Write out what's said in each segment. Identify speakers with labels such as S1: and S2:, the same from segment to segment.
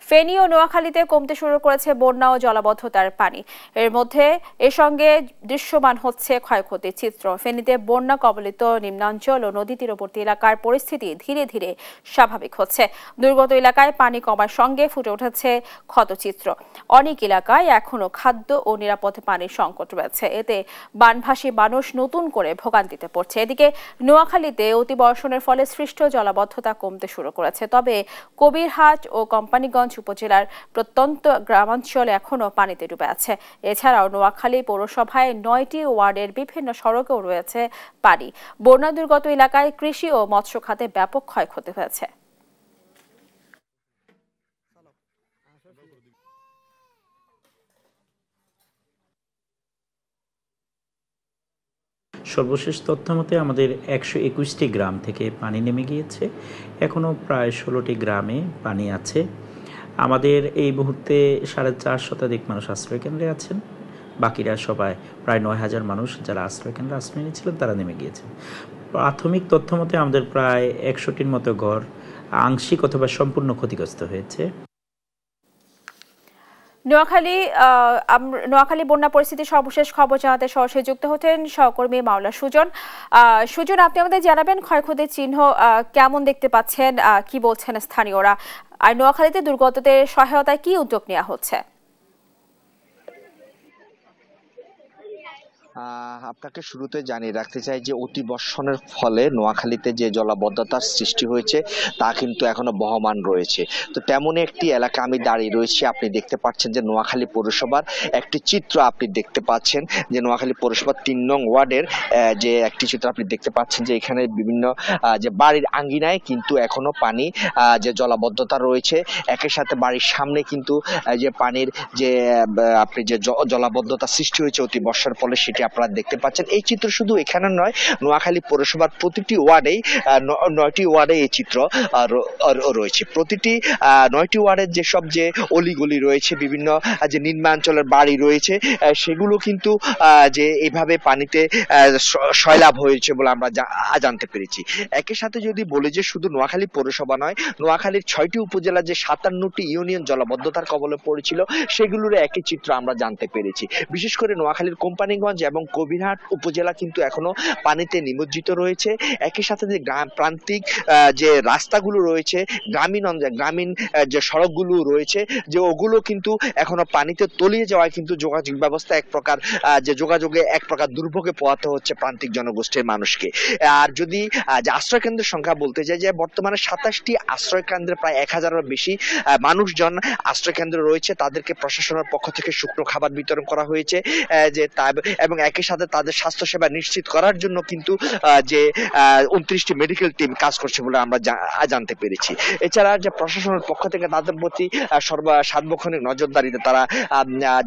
S1: ফেনী ও নোয়াখালীতে কমতে শুরু করেছে বন্যা ও জলাবদ্ধতার পানি। এর সঙ্গে দৃশ্যমান হচ্ছে ক্ষয়ক্ষতির চিত্র। ফেনীতে বন্যা কবলিত নিম্নাঞ্চল ও নদী তীরবর্তী এলাকার পরিস্থিতি ধীরে ধীরে স্বাভাবিক হচ্ছে। দুর্গত এলাকায় পানি কমার সঙ্গে ফুটে উঠেছে ক্ষতচিত্র। অনেক এলাকায় এখনো খাদ্য ও নিরাপদ পানির সংকট রয়েছে। এতে বানভাসী মানুষ নতুন করে ভোগান্তিতে পড়ছে। এদিকে নোয়াখালীতে অতিবর্ষণের ফলে সৃষ্ট জলাবদ্ধতা কমতে শুরু করেছে। তবে কবিরহাট ও কোম্পানিগঞ্জ উপজেলার প্রত্যন্ত গ্রামাঞ্চল এখনো পানিতে ডুবে আছে। এছাড়াও নোয়াখালী পৌরসভায় 9টি ওয়ার্ডের বিভিন্ন সড়কেও রয়েছে পানি। বন্যা দুর্গত এলাকায় কৃষি ও মৎস্য খাতে ব্যাপক ক্ষয়ক্ষতি হয়েছে।
S2: সর্বশেষ তথ্য মতে আমাদের 121টি গ্রাম থেকে পানি নেমে গিয়েছে। এখনও প্রায় 16টি গ্রামে পানি আছে। আমাদের এই মুহূর্তে 4.5 শতাধিক মানুষ আশ্রয়কেন্দ্রে আছেন। বাকিরা সবাই প্রায় 9,000 মানুষ যারা আশ্রয়কেন্দ্রে আশ্রয় নিয়েছিলেন তারা নেমে গিয়েছেন। প্রাথমিক তথ্য মতে আমাদের প্রায় 100টির মতো ঘর আংশিক অথবা সম্পূর্ণ ক্ষতিগ্রস্ত হয়েছে।
S1: নোয়াখালী বন্যা পরিস্থিতির সর্বশেষ খবর জানাতে সরাসরি যুক্ত হতেন সহকর্মী মাওলা সুজন। সুজন, আপনি আমাদের জানাবেন ক্ষয়ক্ষতির চিহ্ন কেমন দেখতে পাচ্ছেন, কি বলছেন স্থানীয়রা, আর নোয়াখালীতে দুর্গতদের সহায়তায় কি উদ্যোগ নেওয়া হচ্ছে?
S3: আপনাকে শুরুতে জানিয়ে রাখতে চাই যে অতিবর্ষণের ফলে নোয়াখালীতে যে জলাবদ্ধতার সৃষ্টি হয়েছে তা কিন্তু এখনো বহমান রয়েছে। তো তেমনই একটি এলাকা আমি দাঁড়িয়ে রয়েছি। আপনি দেখতে পাচ্ছেন যে নোয়াখালী পৌরসভার একটি চিত্র আপনি দেখতে পাচ্ছেন যে নোয়াখালী পৌরসভার 3 নং ওয়ার্ডের যে একটি চিত্র আপনি দেখতে পাচ্ছেন যে এখানে বিভিন্ন যে বাড়ির আঙ্গিনায় কিন্তু এখনো পানি যে জলাবদ্ধতা রয়েছে। একই সাথে বাড়ির সামনে কিন্তু যে পানির যে আপনি যে জলাবদ্ধতা সৃষ্টি হয়েছে অতি বর্ষার ফলে সেটি আপনারা দেখতে পাচ্ছেন। এই চিত্র শুধু এখানে নয়, নোয়াখালী পৌরসভার প্রতিটি ওয়ার্ডেই 9টি ওয়ার্ডে এই চিত্র রয়েছে। প্রতিটি 9টি ওয়ার্ডের যেসব যে অলিগলি রয়েছে, বিভিন্ন যে নিম্নাঞ্চলের বাড়ি রয়েছে, সেগুলো কিন্তু যে এইভাবে পানিতে সয়লাভ হয়েছে বলে আমরা জানতে পেরেছি। একই সাথে যদি বলি যে শুধু নোয়াখালী পৌরসভা নয়, নোয়াখালীর 6টি উপজেলা যে 57টি ইউনিয়ন জলাবদ্ধতার কবলে পড়েছিল সেগুলোর একই চিত্র আমরা জানতে পেরেছি। বিশেষ করে নোয়াখালীর কোম্পানিগঞ্জ এবং কবিরহাট উপজেলা কিন্তু এখনো পানিতে নিমজ্জিত রয়েছে। একই সাথে যে প্রান্তিক যে রাস্তাগুলো রয়েছে, গ্রামীণ যে সড়কগুলো রয়েছে, যে ওগুলো কিন্তু এখনো পানিতে তলিয়ে যাওয়ায় কিন্তু যোগাযোগ ব্যবস্থা যোগাযোগে এক প্রকার দুর্ভোগে পোহাতে হচ্ছে প্রান্তিক জনগোষ্ঠীর মানুষকে। আর যদি যে আশ্রয় কেন্দ্রের সংখ্যা বলতে চাই, যে বর্তমানে 27টি আশ্রয় কেন্দ্রে প্রায় 1000-এর বেশি মানুষজন আশ্রয় কেন্দ্রে রয়েছে। তাদেরকে প্রশাসনের পক্ষ থেকে শুকনো খাবার বিতরণ করা হয়েছে এবং একই সাথে তাদের স্বাস্থ্যসেবা নিশ্চিত করার জন্য কিন্তু যে 29টি মেডিকেল টিম কাজ করছে বলে আমরা জানতে পেরেছি। এছাড়া যে প্রশাসনের পক্ষ থেকে তাদের প্রতি সার্বক্ষণিক নজরদারিতে তারা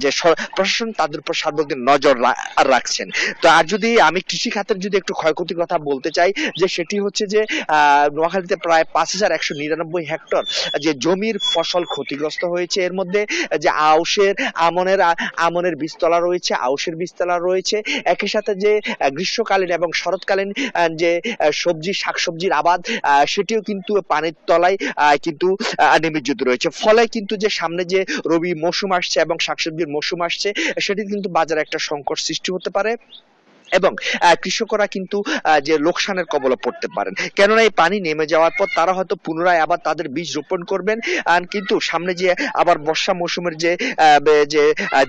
S3: যে প্রশাসন তাদের উপর সার্বক্ষণিক নজর রাখছেন। তো আর যদি আমি কৃষি খাতের যদি একটু ক্ষয়ক্ষতির কথা বলতে চাই, যে সেটি হচ্ছে যে নোয়াখালীতে প্রায় 5199 হেক্টর যে জমির ফসল ক্ষতিগ্রস্ত হয়েছে। এর মধ্যে যে আমনের বীজতলা রয়েছে, আউশের বীজতলা রয়েছে। একই সাথে যে গ্রীষ্মকালীন এবং শরৎকালীন যে শাকসবজির আবাদ, সেটিও কিন্তু পানির তলায় কিন্তু নিমজ্জিত রয়েছে। ফলে কিন্তু যে সামনে যে রবি মৌসুম আসছে এবং শাকসবজির মৌসুম আসছে, সেটি কিন্তু বাজারে একটা সংকট সৃষ্টি হতে পারে এবং কৃষকরা কিন্তু যে লোকসানের কবলে পড়তে পারেন। কেননা এই পানি নেমে যাওয়ার পর তারা হয়তো পুনরায় আবার তাদের বীজ রোপণ করবেন, কিন্তু সামনে যে আবার বর্ষা মৌসুমের যে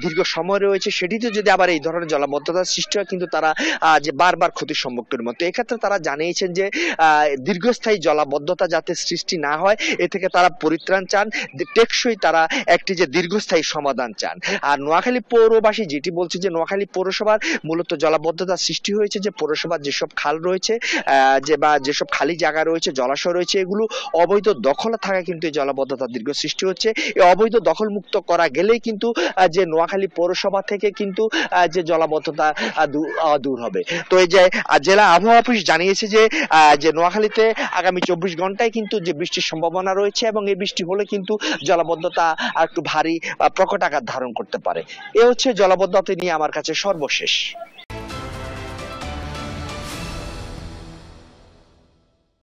S3: দীর্ঘ সময় রয়েছে, সেটিতে যদি আবার এই ধরনের জলাবদ্ধতার সৃষ্টি হয়, কিন্তু তারা যে বারবার ক্ষতির সম্মুখীন মতো। এক্ষেত্রে তারা জানিয়েছেন যে দীর্ঘস্থায়ী জলাবদ্ধতা যাতে সৃষ্টি না হয়, এ থেকে তারা পরিত্রাণ চান, টেকসই তারা একটি যে দীর্ঘস্থায়ী সমাধান চান। আর নোয়াখালী পৌরবাসী যেটি বলছে যে নোয়াখালী পৌরসভার মূলত জলাবদ্ধতা সৃষ্টি হয়েছে যে পৌরসভার যেসব খাল রয়েছে, যেসব খালি জায়গা রয়েছে, জলাশয় রয়েছে, এগুলো অবৈধ দখলে থাকা কিন্তু এই জলাবদ্ধতা দীর্ঘ সৃষ্টি হচ্ছে। এই অবৈধ দখল মুক্ত করা গেলেই কিন্তু যে নোয়াখালী পৌরসভা থেকে কিন্তু যে জলাবদ্ধতা দূর হবে। তো এই যে জেলা আবহাওয়া অফিস জানিয়েছে যে নোয়াখালীতে আগামী 24 ঘন্টায় কিন্তু যে বৃষ্টির সম্ভাবনা রয়েছে এবং এই বৃষ্টি হলে কিন্তু জলাবদ্ধতা একটু ভারী প্রকট আকার ধারণ করতে পারে। এ হচ্ছে জলাবদ্ধতা নিয়ে আমার কাছে সর্বশেষ।